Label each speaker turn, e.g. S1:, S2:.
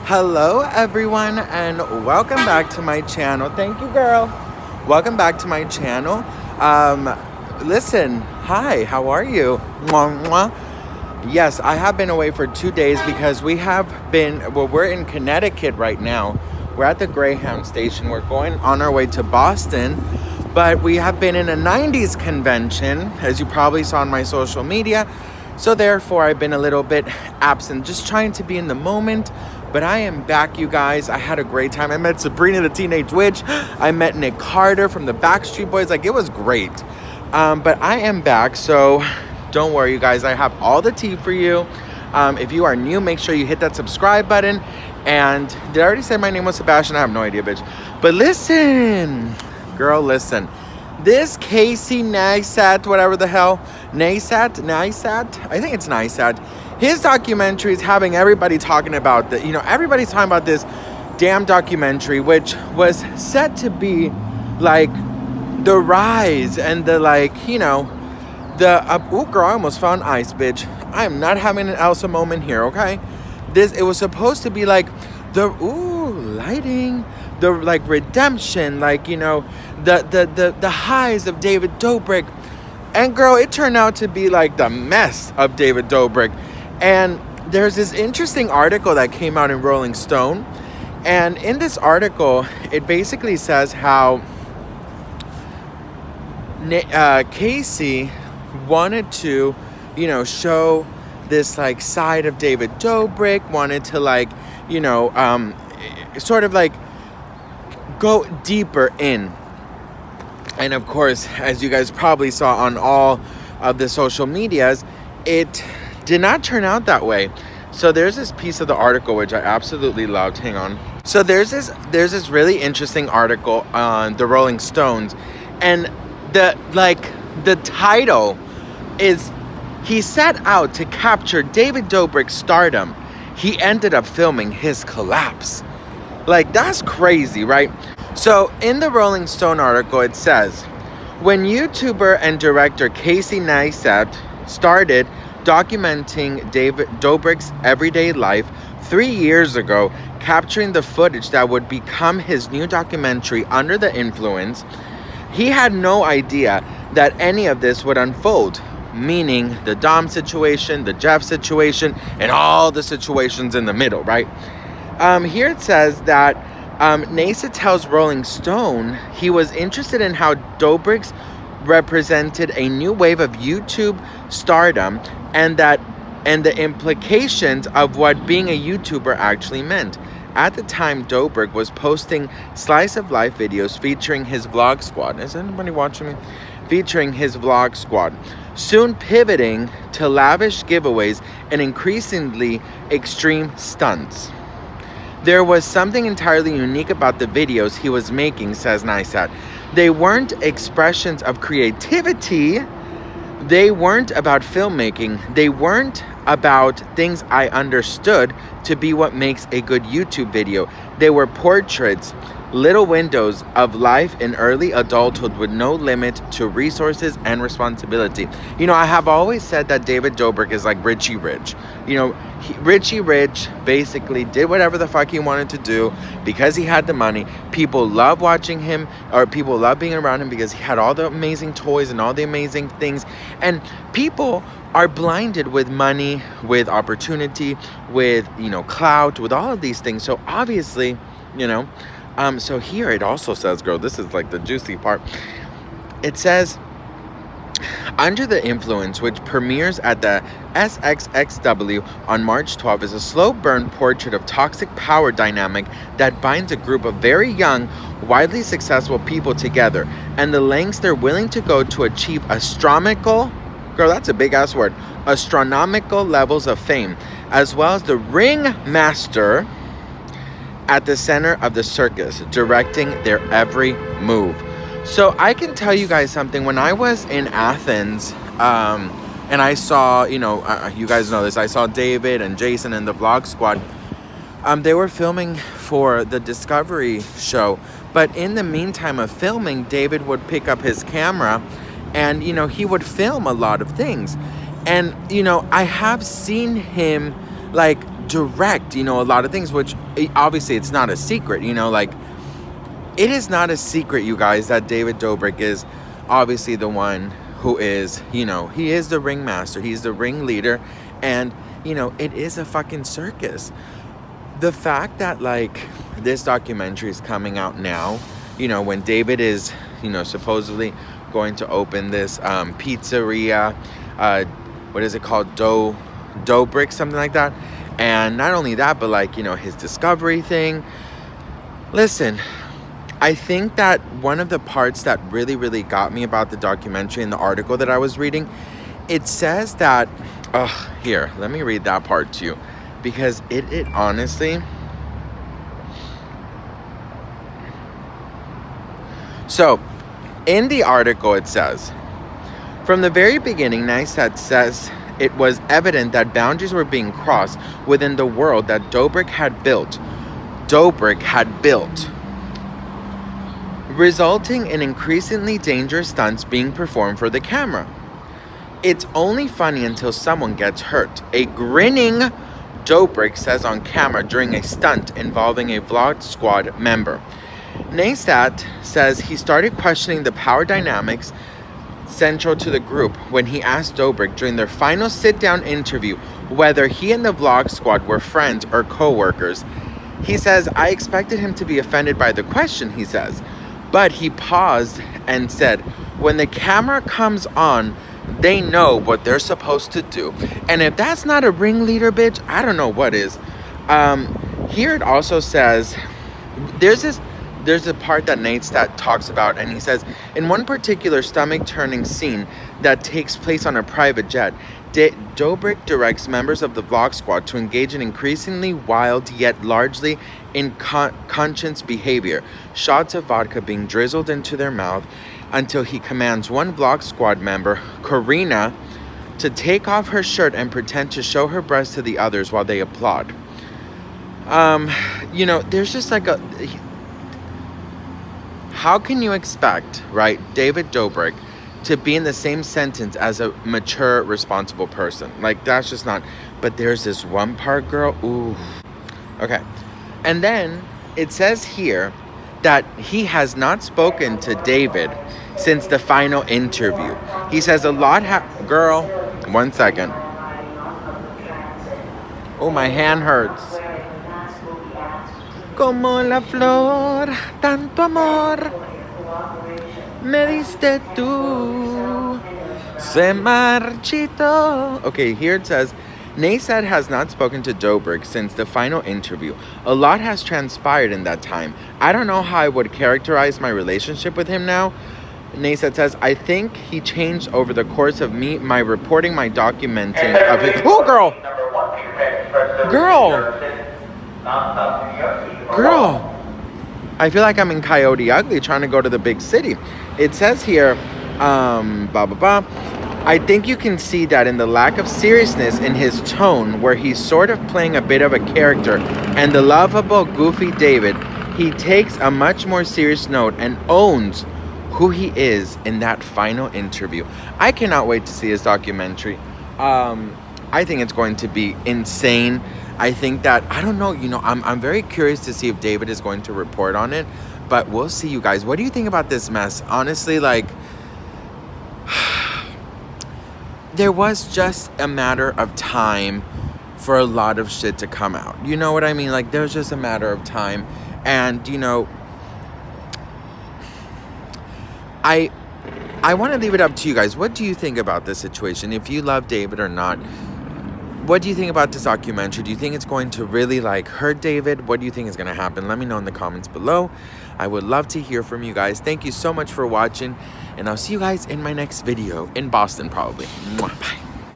S1: Hello everyone and welcome back to my channel. Thank you, girl. Welcome back to my channel. Listen, hi, how are you? Mwah, mwah. Yes, I have been away for 2 days because we're in Connecticut right now. We're at the Greyhound station. We're going on our way to Boston, but we have been in a 90s convention, as you probably saw on my social media. So therefore, I've been a little bit absent, just trying to be in the moment. But I am back, you guys. I had a great time. I met Sabrina the Teenage Witch. I met Nick Carter from the Backstreet Boys. Like, it was great. But I am back, so don't worry, you guys. I have all the tea for you. If you are new, make sure you hit that subscribe button. And did I already say my name was Sebastian? I have no idea, bitch. But listen, girl, listen. This Casey Neistat, whatever the hell, Neistat? I think it's Neistat. His documentary is having everybody talking about everybody's talking about this damn documentary, which was set to be like the rise and the girl, I almost found ice, bitch. I am not having an Elsa moment here, okay? It was supposed to be like the lighting, the like redemption, the highs of David Dobrik. And girl, it turned out to be like the mess of David Dobrik. And there's this interesting article that came out in Rolling Stone. And in this article, it basically says how Casey wanted to, show this like side of David Dobrik, wanted to sort of like go deeper in. And of course, as you guys probably saw on all of the social medias, it did not turn out that way. So there's this piece of the article which I absolutely loved. Hang on. So there's this really interesting article on the Rolling Stones, and the title is, "He set out to capture David Dobrik's stardom. He ended up filming his collapse." Like, that's crazy, right? So in the Rolling Stone article, it says, when YouTuber and director Casey Neistat started documenting David Dobrik's everyday life 3 years ago, capturing the footage that would become his new documentary Under the Influence, he had no idea that any of this would unfold, meaning the Dom situation, the Jeff situation, and all the situations in the middle, right? Here it says that Neistat tells Rolling Stone he was interested in how Dobrik's represented a new wave of YouTube stardom and the implications of what being a YouTuber actually meant. At the time, Dobrik was posting slice of life videos featuring his vlog squad. Is anybody watching me? Featuring his vlog squad. Soon pivoting to lavish giveaways and increasingly extreme stunts. There was something entirely unique about the videos he was making, says Neistat. They weren't expressions of creativity. They weren't about filmmaking. They weren't about things I understood to be what makes a good YouTube video. They were portraits, little windows of life in early adulthood with no limit to resources and responsibility. I have always said that David Dobrik is like Richie Rich. Richie Rich basically did whatever the fuck he wanted to do because he had the money. People love watching him, or people love being around him because he had all the amazing toys and all the amazing things. And people are blinded with money, with opportunity, with, clout, with all of these things. So obviously, so here it also says, girl, this is like the juicy part. It says, Under the Influence, which premieres at the SXXW on March 12th, is a slow burn portrait of toxic power dynamic that binds a group of very young, widely successful people together, and the lengths they're willing to go to achieve astronomical, girl, that's a big ass word, astronomical levels of fame, as well as the ringmaster at the center of the circus, directing their every move. So I can tell you guys something. When I was in Athens, and I saw, you guys know this, I saw David and Jason and the vlog squad. They were filming for the Discovery show. But in the meantime of filming, David would pick up his camera and, he would film a lot of things. And, I have seen him like direct, you know, a lot of things, which obviously it's not a secret, you know, like, it is not a secret, you guys, that David Dobrik is obviously the one who is, you know, he is the ringmaster, he's the ringleader, and, you know, it is a fucking circus. The fact that, like, this documentary is coming out now, you know, when David is, you know, supposedly going to open this pizzeria, what is it called, Dobrik, something like that, and not only that, but, like, you know, his discovery thing. Listen, I think that one of the parts that really, really got me about the documentary and the article that I was reading, it says that, here, let me read that part to you, because it honestly, so in the article it says, from the very beginning, Neistat says it was evident that boundaries were being crossed within the world that Dobrik had built, resulting in increasingly dangerous stunts being performed for the camera. It's only funny until someone gets hurt, a grinning Dobrik says on camera during a stunt involving a vlog squad member. Neistat says he started questioning the power dynamics central to the group when he asked Dobrik during their final sit-down interview whether he and the vlog squad were friends or co-workers. He says, I expected him to be offended by the question, he says, but he paused and said, when the camera comes on, they know what they're supposed to do. And if that's not a ringleader, bitch, I don't know what is. Here it also says, there's a part that Neistat talks about, and he says, in one particular stomach-turning scene that takes place on a private jet, Dobrik directs members of the vlog squad to engage in increasingly wild yet largely conscious behavior, shots of vodka being drizzled into their mouth, until he commands one vlog squad member, Karina, to take off her shirt and pretend to show her breasts to the others while they applaud. You know, there's just like how can you expect, right, David Dobrik to be in the same sentence as a mature, responsible person? Like, that's just not. But there's this one part, girl. Ooh. Okay. And then it says here that he has not spoken to David since the final interview. He says a lot girl, 1 second. Oh, my hand hurts. Como la flor, tanto amor, me diste tú, se marchito. Okay, here it says, Neistat has not spoken to Dobrik since the final interview. A lot has transpired in that time. I don't know how I would characterize my relationship with him now. Neistat says, I think he changed over the course of my reporting, my documenting of his... Oh, girl! Girl! I feel like I'm in Coyote Ugly trying to go to the big city. It says here, I think you can see that in the lack of seriousness in his tone, where he's sort of playing a bit of a character, and the lovable, goofy David, he takes a much more serious note and owns who he is in that final interview. I cannot wait to see his documentary. I think it's going to be insane. I think that, I don't know, you know, I'm very curious to see if David is going to report on it, but we'll see, you guys. What do you think about this mess? Honestly, like, there was just a matter of time for a lot of shit to come out. You know what I mean? Like, there's just a matter of time. And, you know, I want to leave it up to you guys. What do you think about this situation? If you love David or not, what do you think about this documentary? Do you think it's going to really, like, hurt David? What do you think is going to happen? Let me know in the comments below. I would love to hear from you guys. Thank you so much for watching, and I'll see you guys in my next video in Boston, probably. Mwah, bye.